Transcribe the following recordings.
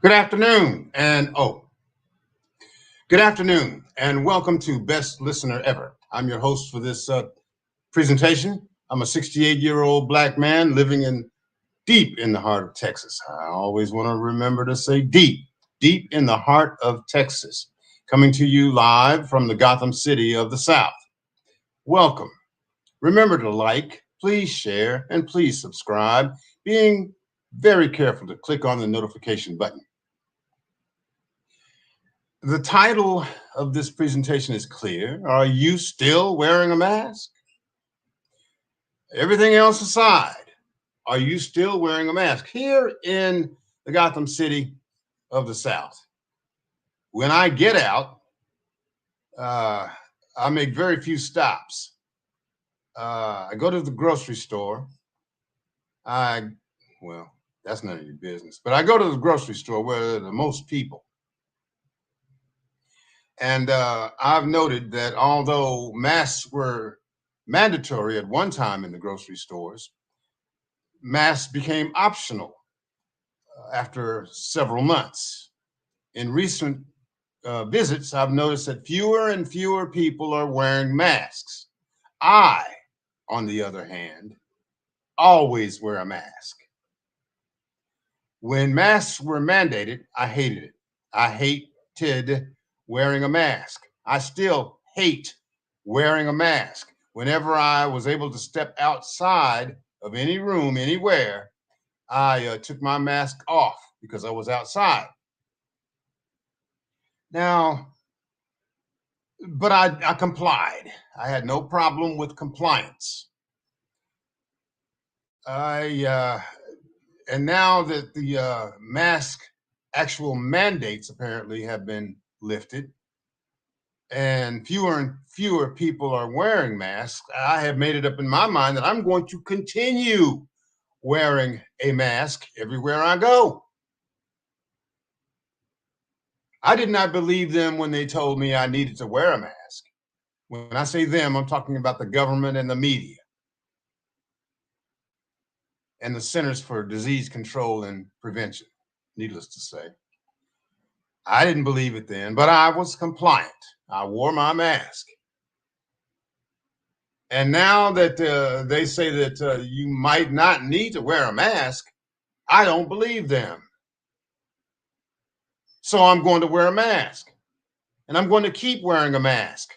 Good afternoon, good afternoon, and welcome to Best Listener Ever. I'm your host for this presentation. I'm a 68-year-old black man living deep in the heart of Texas. I always want to remember to say deep in the heart of Texas. Coming to you live from the Gotham City of the South. Welcome. Remember to like, please share, and please subscribe, being very careful to click on the notification button. The title of this presentation is clear. Are you still wearing a mask? Everything else aside, are you still wearing a mask? Here in the Gotham City of the South, when I get out, I make very few stops. I go to the grocery store. Well, that's none of your business, but I go to the grocery store where there are the most people. And I've noted that although masks were mandatory at one time in the grocery stores, masks became optional after several months. In recent visits, I've noticed that fewer and fewer people are wearing masks. I, on the other hand, always wear a mask. When masks were mandated, I hated it. I hated wearing a mask. I still hate wearing a mask. Whenever I was able to step outside of any room, anywhere, I took my mask off because I was outside. Now, but I complied. I had no problem with compliance. And now that the mask actual mandates apparently have been lifted, and fewer people are wearing masks, I have made it up in my mind that I'm going to continue wearing a mask everywhere I go. I did not believe them when they told me I needed to wear a mask. When I say them, I'm talking about the government and the media and the Centers for Disease Control and Prevention, needless to say. I didn't believe it then, but I was compliant. I wore my mask. And now that they say that you might not need to wear a mask, I don't believe them. So I'm going to wear a mask. And I'm going to keep wearing a mask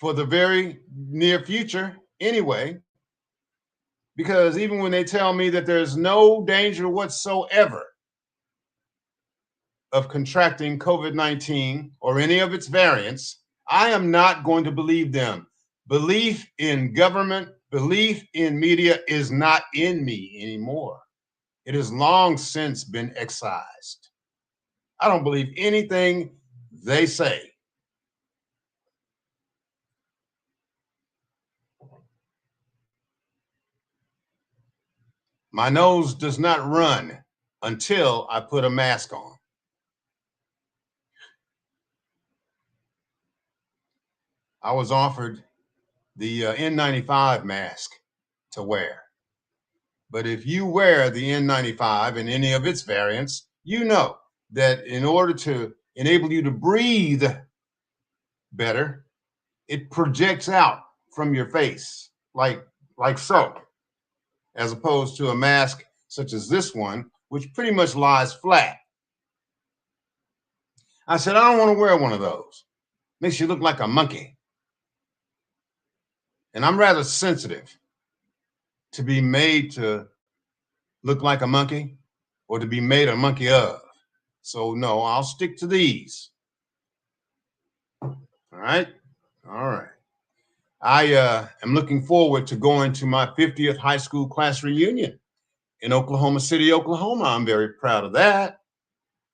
for the very near future anyway, because even when they tell me that there's no danger whatsoever of contracting COVID-19 or any of its variants, I am not going to believe them. Belief in government, belief in media is not in me anymore. It has long since been excised. I don't believe anything they say. My nose does not run until I put a mask on. I was offered the N95 mask to wear. But if you wear the N95 in any of its variants, you know that in order to enable you to breathe better, it projects out from your face like so, as opposed to a mask such as this one, which pretty much lies flat. I said, I don't want to wear one of those. Makes you look like a monkey. And I'm rather sensitive to be made to look like a monkey or to be made a monkey of. So no, I'll stick to these. All right. All right. I am looking forward to going to my 50th high school class reunion in Oklahoma City, Oklahoma. I'm very proud of that.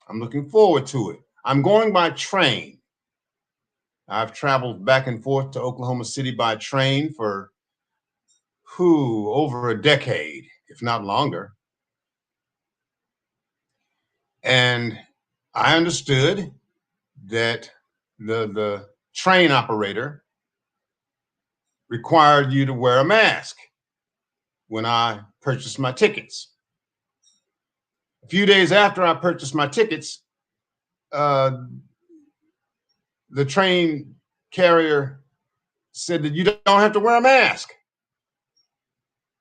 I'm looking forward to it. I'm going by train. I've traveled back and forth to Oklahoma City by train for over a decade, if not longer. And I understood that the train operator required you to wear a mask when I purchased my tickets. A few days after I purchased my tickets, uh, the train carrier said that you don't have to wear a mask.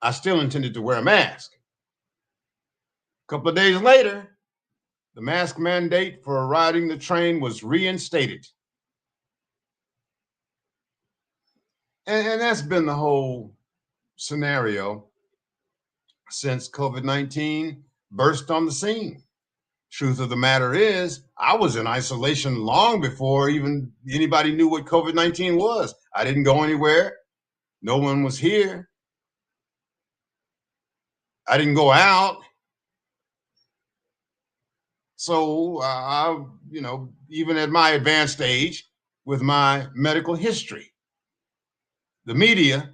I still intended to wear a mask. A couple of days later, the mask mandate for riding the train was reinstated. And that's been the whole scenario since COVID-19 burst on the scene. Truth of the matter is, I was in isolation long before even anybody knew what COVID-19 was. I didn't go anywhere. No one was here. I didn't go out. So, even at my advanced age, with my medical history, the media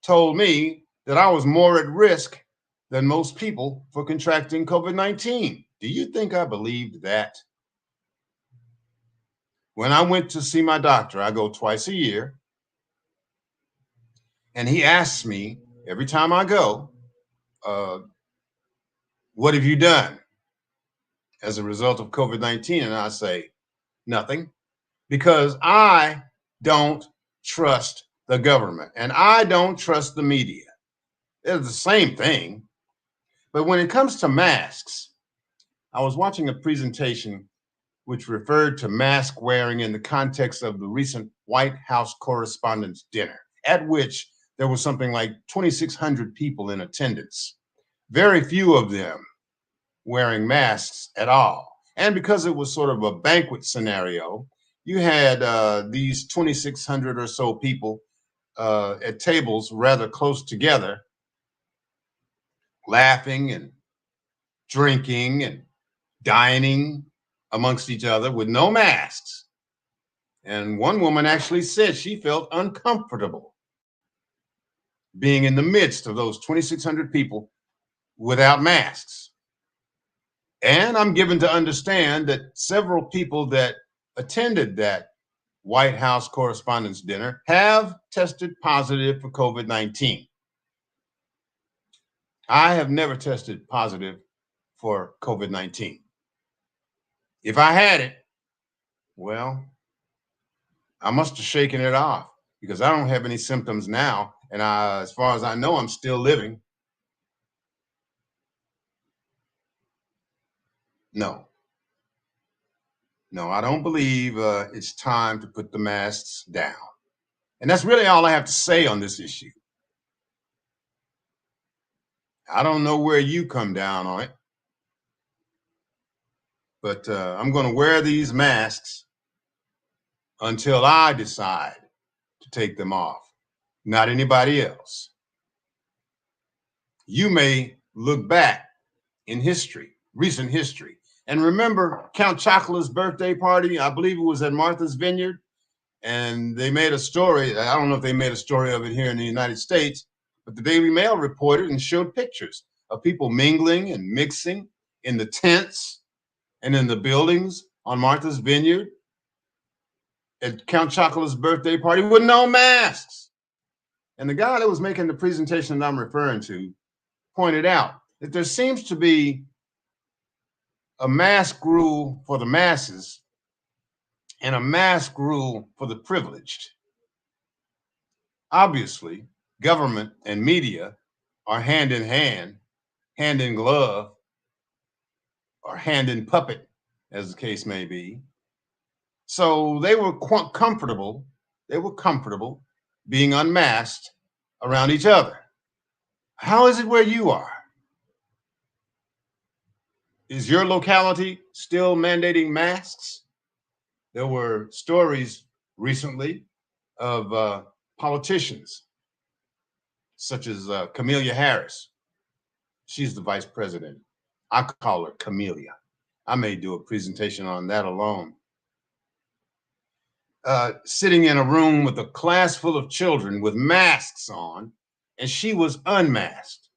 told me that I was more at risk than most people for contracting COVID-19. Do you think I believed that? When I went to see my doctor, I go twice a year, and he asks me every time I go, uh, what have you done as a result of COVID-19? And I say, nothing, because I don't trust the government and I don't trust the media. It's the same thing. But when it comes to masks, I was watching a presentation which referred to mask wearing in the context of the recent White House Correspondents' Dinner, at which there was something like 2,600 people in attendance. Very few of them wearing masks at all. And because it was sort of a banquet scenario, you had these 2,600 or so people at tables rather close together, laughing and drinking and dining amongst each other with no masks. And one woman actually said she felt uncomfortable being in the midst of those 2,600 people without masks. And I'm given to understand that several people that attended that White House Correspondents' Dinner have tested positive for COVID-19. I have never tested positive for COVID-19. If I had it, well, I must have shaken it off because I don't have any symptoms now. And as far as I know, I'm still living. No, no, I don't believe it's time to put the masks down. And that's really all I have to say on this issue. I don't know where you come down on it, but I'm going to wear these masks until I decide to take them off, not anybody else. You may look back in history, recent history, and remember Count Chocola's birthday party. I believe it was at Martha's Vineyard. And they made a story. I don't know if they made a story of it here in the United States, but the Daily Mail reported and showed pictures of people mingling and mixing in the tents and in the buildings on Martha's Vineyard at Count Chocola's birthday party with no masks. And the guy that was making the presentation that I'm referring to pointed out that there seems to be a mask rule for the masses and a mask rule for the privileged. Obviously, government and media are hand in hand, hand in glove, or hand in puppet, as the case may be. So they were comfortable. They were comfortable being unmasked around each other. How is it where you are? Is your locality still mandating masks? There were stories recently of politicians such as Camellia Harris. She's the vice president. I call her Camellia. I may do a presentation on that alone. Sitting in a room with a class full of children with masks on, and she was unmasked.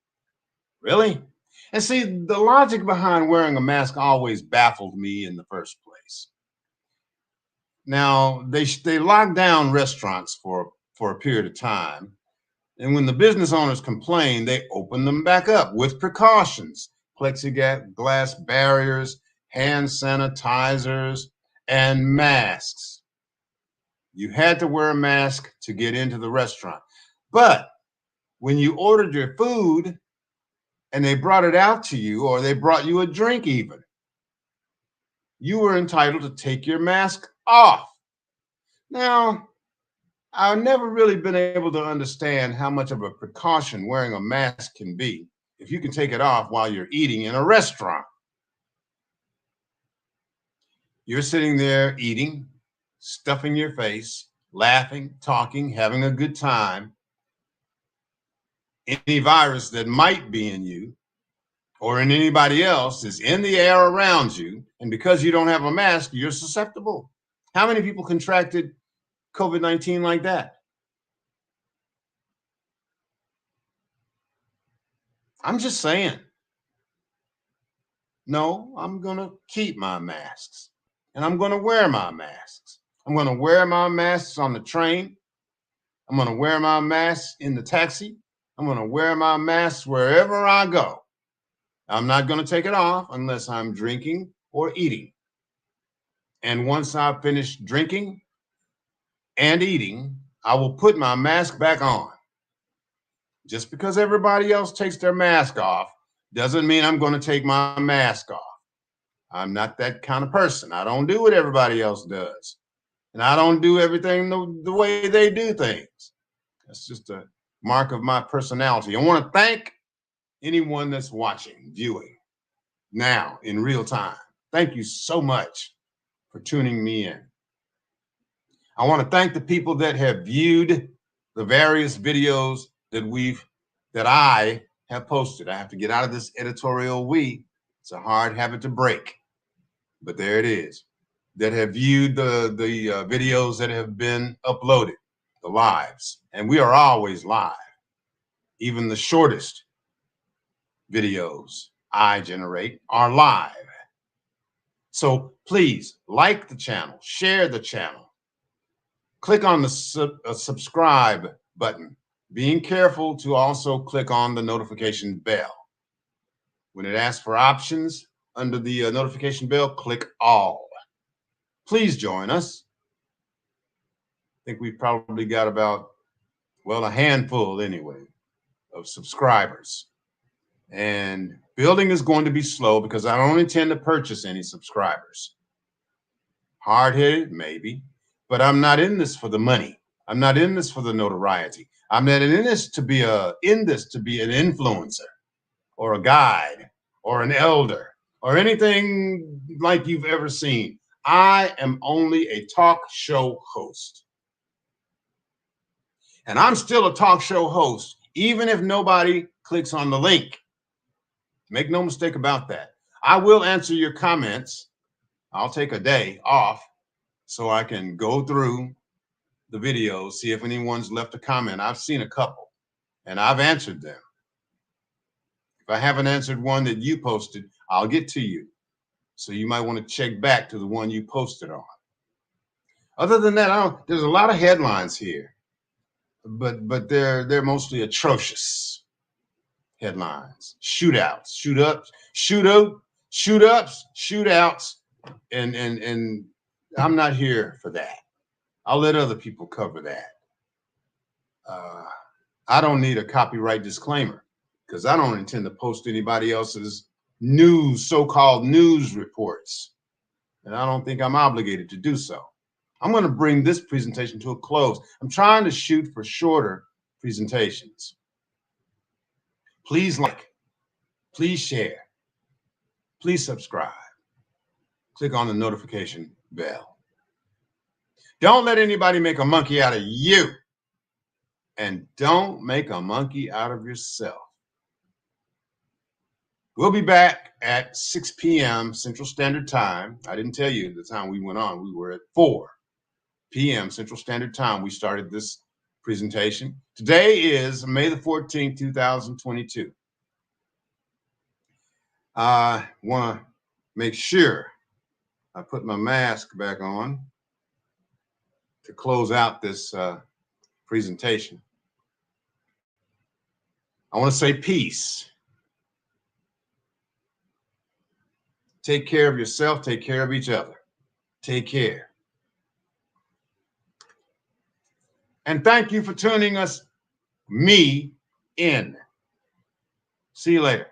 Really? And see, the logic behind wearing a mask always baffled me in the first place. Now, they locked down restaurants for a period of time. And when the business owners complained, they opened them back up with precautions, plexiglass barriers, hand sanitizers, and masks. You had to wear a mask to get into the restaurant. But when you ordered your food and they brought it out to you, or they brought you a drink even, you were entitled to take your mask off. Now, I've never really been able to understand how much of a precaution wearing a mask can be if you can take it off while you're eating in a restaurant. You're sitting there eating, stuffing your face, laughing, talking, having a good time. Any virus that might be in you or in anybody else is in the air around you. And because you don't have a mask, you're susceptible. How many people contracted COVID-19 like that? I'm just saying. No, I'm going to keep my masks and I'm going to wear my masks. I'm going to wear my masks on the train. I'm going to wear my mask in the taxi. I'm going to wear my mask wherever I go. I'm not going to take it off unless I'm drinking or eating. And once I've finished drinking and eating, I will put my mask back on. Just because everybody else takes their mask off doesn't mean I'm going to take my mask off. I'm not that kind of person. I don't do what everybody else does. And I don't do everything the way they do things. That's just a mark of my personality. I want to thank anyone that's watching, viewing now in real time. Thank you so much for tuning me in. I want to thank the people that have viewed the various videos that I have posted. I have to get out of this editorial we. It's a hard habit to break, but there it is. That have viewed the videos that have been uploaded, the lives, and we are always live. Even the shortest videos I generate are live. So please like the channel, share the channel, click on the subscribe button, being careful to also click on the notification bell. When it asks for options under the notification bell, click all. Please join us. I think we've probably got about, well, a handful anyway of subscribers. And building is going to be slow because I don't intend to purchase any subscribers. Hard-headed, maybe, but I'm not in this for the money. I'm not in this for the notoriety. I'm not in this to be an influencer or a guide or an elder or anything like you've ever seen. I am only a talk show host. And I'm still a talk show host, even if nobody clicks on the link. Make no mistake about that. I will answer your comments. I'll take a day off so I can go through the videos, see if anyone's left a comment. I've seen a couple and I've answered them. If I haven't answered one that you posted, I'll get to you. So you might want to check back to the one you posted on. Other than that, there's a lot of headlines here, but they're mostly atrocious headlines. Shootouts, shootouts, and I'm not here for that. I'll let other people cover that. I don't need a copyright disclaimer because I don't intend to post anybody else's so-called news reports. And I don't think I'm obligated to do so. I'm going to bring this presentation to a close. I'm trying to shoot for shorter presentations. Please like, please share, please subscribe. Click on the notification bell. Don't let anybody make a monkey out of you. And don't make a monkey out of yourself. We'll be back at 6 p.m. Central Standard Time. I didn't tell you the time we went on. We were at 4 p.m. Central Standard Time. We started this presentation. Today is May the 14th, 2022. I want to make sure I put my mask back on to close out this presentation. I want to say peace. Take care of yourself. Take care of each other. Take care. And thank you for tuning me in. See you later.